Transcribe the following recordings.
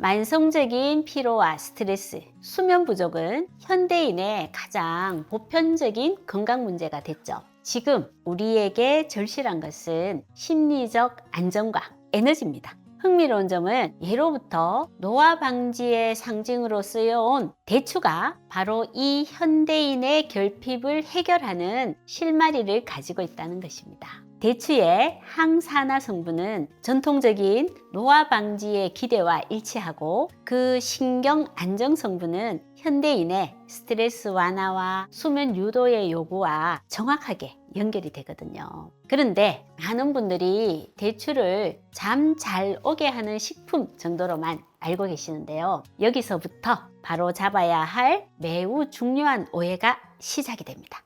만성적인 피로와 스트레스, 수면 부족은 현대인의 가장 보편적인 건강 문제가 됐죠. 지금 우리에게 절실한 것은 심리적 안정과 에너지입니다. 흥미로운 점은 예로부터 노화 방지의 상징으로 쓰여온 대추가 바로 이 현대인의 결핍을 해결하는 실마리를 가지고 있다는 것입니다. 대추의 항산화 성분은 전통적인 노화 방지의 기대와 일치하고 그 신경 안정 성분은 현대인의 스트레스 완화와 수면 유도의 요구와 정확하게 연결이 되거든요. 그런데 많은 분들이 대추를 잠 잘 오게 하는 식품 정도로만 알고 계시는데요. 여기서부터 바로 잡아야 할 매우 중요한 오해가 시작이 됩니다.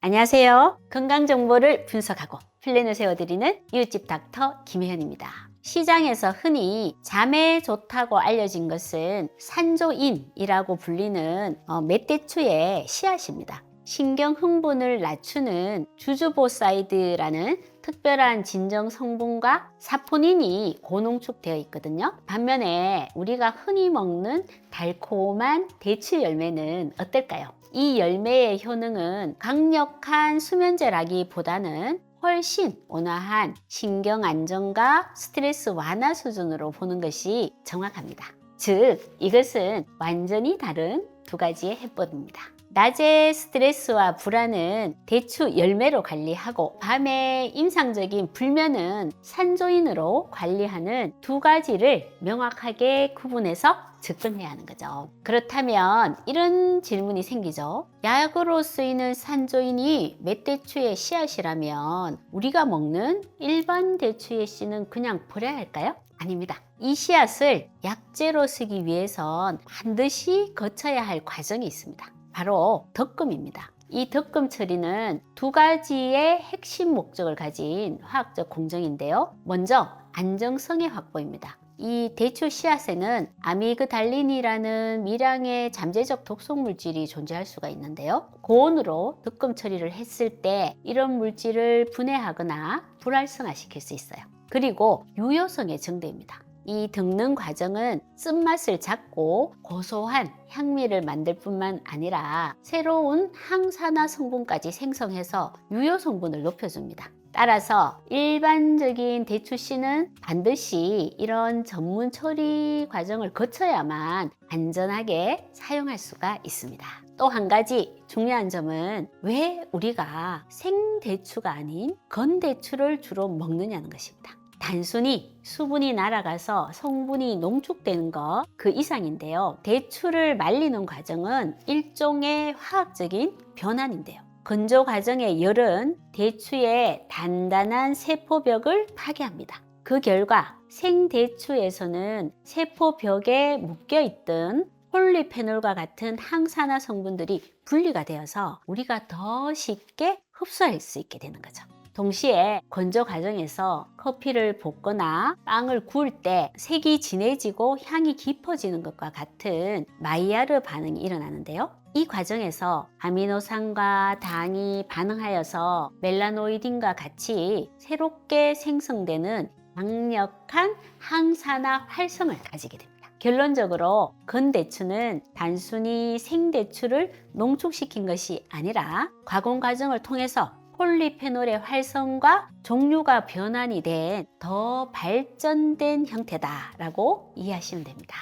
안녕하세요. 건강정보를 분석하고 플랜을 세워드리는 이웃집 닥터 김혜연입니다. 시장에서 흔히 잠에 좋다고 알려진 것은 산조인이라고 불리는 멧대추의 씨앗입니다. 신경 흥분을 낮추는 주주보사이드라는 특별한 진정 성분과 사포닌이 고농축되어 있거든요. 반면에 우리가 흔히 먹는 달콤한 대추 열매는 어떨까요? 이 열매의 효능은 강력한 수면제라기보다는 훨씬 온화한 신경 안정과 스트레스 완화 수준으로 보는 것이 정확합니다. 즉, 이것은 완전히 다른 두 가지의 해법입니다. 낮의 스트레스와 불안은 대추 열매로 관리하고 밤의 임상적인 불면은 산조인으로 관리하는 두 가지를 명확하게 구분해서 접근해야 하는 거죠. 그렇다면 이런 질문이 생기죠. 약으로 쓰이는 산조인이 멧대추의 씨앗이라면 우리가 먹는 일반 대추의 씨는 그냥 버려야 할까요? 아닙니다. 이 씨앗을 약재로 쓰기 위해선 반드시 거쳐야 할 과정이 있습니다. 바로 덕금입니다. 이 덕금 처리는 두 가지의 핵심 목적을 가진 화학적 공정인데요. 먼저 안정성의 확보입니다. 이 대추 씨앗에는 아미그달린이라는 미량의 잠재적 독성 물질이 존재할 수가 있는데요. 고온으로 덕금 처리를 했을 때 이런 물질을 분해하거나 불활성화시킬 수 있어요. 그리고 유효성의 증대입니다. 이 덕는 과정은 쓴맛을 잡고 고소한 향미를 만들 뿐만 아니라 새로운 항산화 성분까지 생성해서 유효 성분을 높여줍니다. 따라서 일반적인 대추씨는 반드시 이런 전문 처리 과정을 거쳐야만 안전하게 사용할 수가 있습니다. 또 한 가지 중요한 점은 왜 우리가 생대추가 아닌 건대추를 주로 먹느냐는 것입니다. 단순히 수분이 날아가서 성분이 농축되는 것 그 이상인데요. 대추를 말리는 과정은 일종의 화학적인 변환인데요. 건조 과정의 열은 대추의 단단한 세포벽을 파괴합니다. 그 결과 생대추에서는 세포벽에 묶여있던 폴리페놀과 같은 항산화 성분들이 분리가 되어서 우리가 더 쉽게 흡수할 수 있게 되는 거죠. 동시에 건조 과정에서 커피를 볶거나 빵을 구울 때 색이 진해지고 향이 깊어지는 것과 같은 마이야르 반응이 일어나는데요. 이 과정에서 아미노산과 당이 반응하여서 멜라노이딘과 같이 새롭게 생성되는 강력한 항산화 활성을 가지게 됩니다. 결론적으로 건대추는 단순히 생대추를 농축시킨 것이 아니라 가공 과정을 통해서 폴리페놀의 활성과 종류가 변환이 된 더 발전된 형태다라고 이해하시면 됩니다.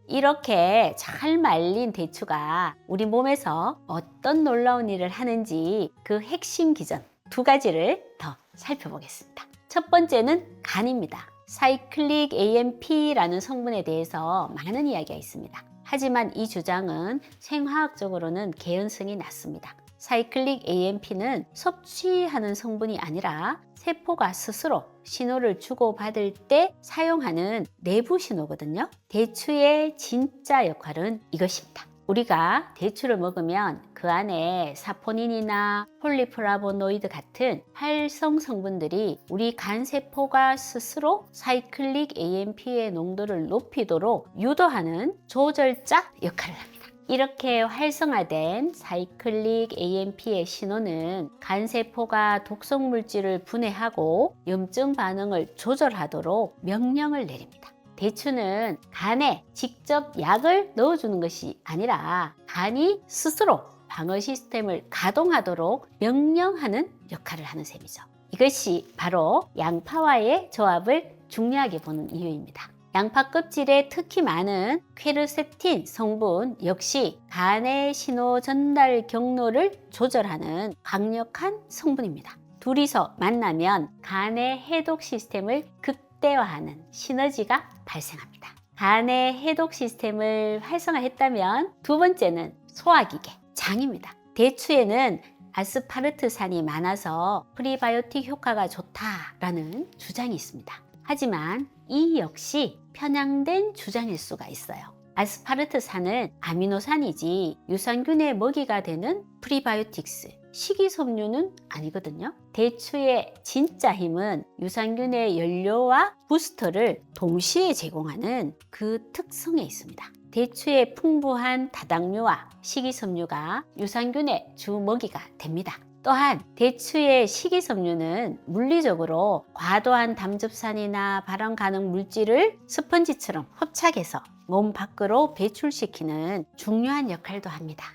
이렇게 잘 말린 대추가 우리 몸에서 어떤 놀라운 일을 하는지 그 핵심 기전 두 가지를 더 살펴보겠습니다. 첫 번째는 간입니다. 사이클릭 AMP라는 성분에 대해서 많은 이야기가 있습니다. 하지만 이 주장은 생화학적으로는 개연성이 낮습니다. 사이클릭 AMP는 섭취하는 성분이 아니라 세포가 스스로 신호를 주고받을 때 사용하는 내부 신호거든요. 대추의 진짜 역할은 이것입니다. 우리가 대추를 먹으면 그 안에 사포닌이나 폴리플라보노이드 같은 활성 성분들이 우리 간 세포가 스스로 사이클릭 AMP의 농도를 높이도록 유도하는 조절자 역할을 합니다. 이렇게 활성화된 사이클릭 AMP의 신호는 간세포가 독성 물질을 분해하고 염증 반응을 조절하도록 명령을 내립니다. 대추는 간에 직접 약을 넣어주는 것이 아니라 간이 스스로 방어 시스템을 가동하도록 명령하는 역할을 하는 셈이죠. 이것이 바로 양파와의 조합을 중요하게 보는 이유입니다. 양파 껍질에 특히 많은 퀘르세틴 성분 역시 간의 신호 전달 경로를 조절하는 강력한 성분입니다. 둘이서 만나면 간의 해독 시스템을 극대화하는 시너지가 발생합니다. 간의 해독 시스템을 활성화했다면 두 번째는 소화기계, 장입니다. 대추에는 아스파르트산이 많아서 프리바이오틱 효과가 좋다라는 주장이 있습니다. 하지만 이 역시 편향된 주장일 수가 있어요. 아스파르트산은 아미노산이지 유산균의 먹이가 되는 프리바이오틱스, 식이섬유는 아니거든요. 대추의 진짜 힘은 유산균의 연료와 부스터를 동시에 제공하는 그 특성에 있습니다. 대추의 풍부한 다당류와 식이섬유가 유산균의 주 먹이가 됩니다. 또한 대추의 식이섬유는 물리적으로 과도한 담즙산이나 발암 가능 물질을 스펀지처럼 흡착해서 몸 밖으로 배출시키는 중요한 역할도 합니다.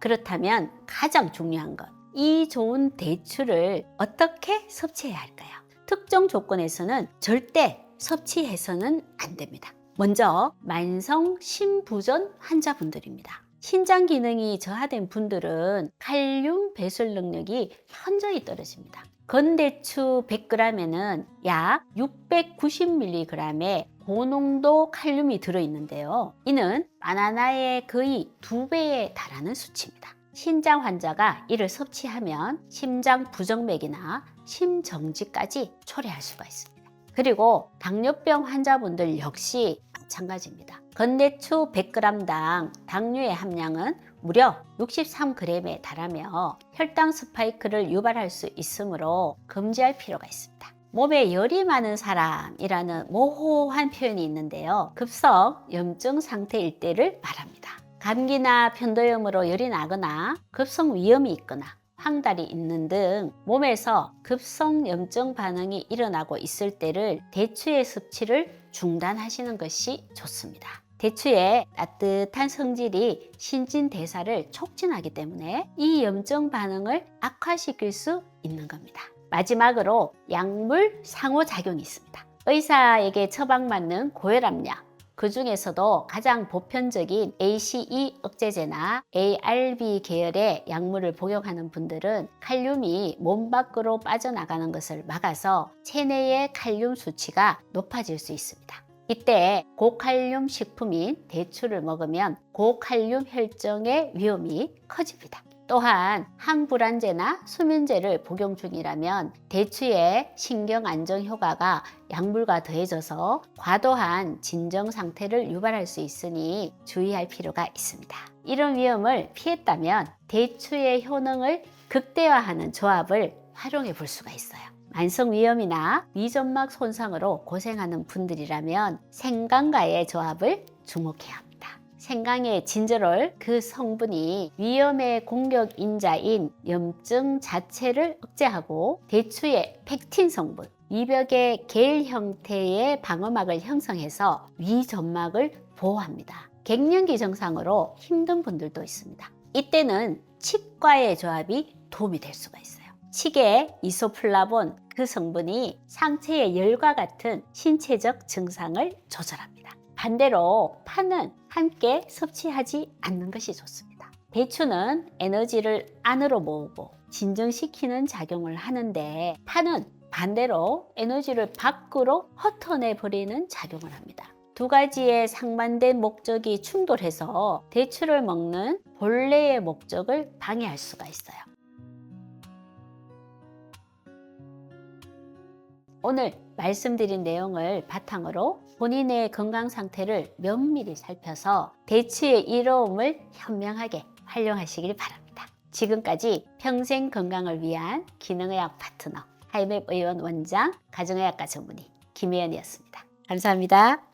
그렇다면 가장 중요한 것, 이 좋은 대추를 어떻게 섭취해야 할까요? 특정 조건에서는 절대 섭취해서는 안 됩니다. 먼저 만성 심부전 환자분들입니다. 신장 기능이 저하된 분들은 칼륨 배설 능력이 현저히 떨어집니다. 건대추 100g에는 약 690mg의 고농도 칼륨이 들어있는데요. 이는 바나나의 거의 2배에 달하는 수치입니다. 신장 환자가 이를 섭취하면 심장 부정맥이나 심정지까지 초래할 수가 있습니다. 그리고 당뇨병 환자분들 역시 마찬가지입니다. 건대추 100g당 당류의 함량은 무려 63g에 달하며 혈당 스파이크를 유발할 수 있으므로 금지할 필요가 있습니다. 몸에 열이 많은 사람이라는 모호한 표현이 있는데요. 급성 염증 상태일 때를 말합니다. 감기나 편도염으로 열이 나거나 급성 위염이 있거나 황달이 있는 등 몸에서 급성 염증 반응이 일어나고 있을 때를 대추의 섭취를 중단하시는 것이 좋습니다. 대추의 따뜻한 성질이 신진대사를 촉진하기 때문에 이 염증 반응을 악화시킬 수 있는 겁니다. 마지막으로 약물 상호작용이 있습니다. 의사에게 처방받는 고혈압약, 그 중에서도 가장 보편적인 ACE 억제제나 ARB 계열의 약물을 복용하는 분들은 칼륨이 몸 밖으로 빠져나가는 것을 막아서 체내의 칼륨 수치가 높아질 수 있습니다. 이때 고칼륨 식품인 대추를 먹으면 고칼륨 혈증의 위험이 커집니다. 또한 항불안제나 수면제를 복용 중이라면 대추의 신경 안정 효과가 약물과 더해져서 과도한 진정 상태를 유발할 수 있으니 주의할 필요가 있습니다. 이런 위험을 피했다면 대추의 효능을 극대화하는 조합을 활용해 볼 수가 있어요. 만성위염이나 위점막 손상으로 고생하는 분들이라면 생강과의 조합을 주목해야 합니다. 생강의 진저롤, 그 성분이 위염의 공격 인자인 염증 자체를 억제하고 대추의 펙틴 성분, 위벽의 겔 형태의 방어막을 형성해서 위점막을 보호합니다. 갱년기 증상으로 힘든 분들도 있습니다. 이때는 칡과의 조합이 도움이 될 수가 있어요. 칡의 이소플라본, 그 성분이 상체의 열과 같은 신체적 증상을 조절합니다. 반대로 파는 함께 섭취하지 않는 것이 좋습니다. 대추는 에너지를 안으로 모으고 진정시키는 작용을 하는데 파는 반대로 에너지를 밖으로 헛어내버리는 작용을 합니다. 두 가지의 상반된 목적이 충돌해서 대추를 먹는 본래의 목적을 방해할 수가 있어요. 오늘 말씀드린 내용을 바탕으로 본인의 건강 상태를 면밀히 살펴서 대추의 이로움을 현명하게 활용하시길 바랍니다. 지금까지 평생 건강을 위한 기능의학 파트너 하이맵 의원 원장 가정의학과 전문의 김혜연이었습니다. 감사합니다.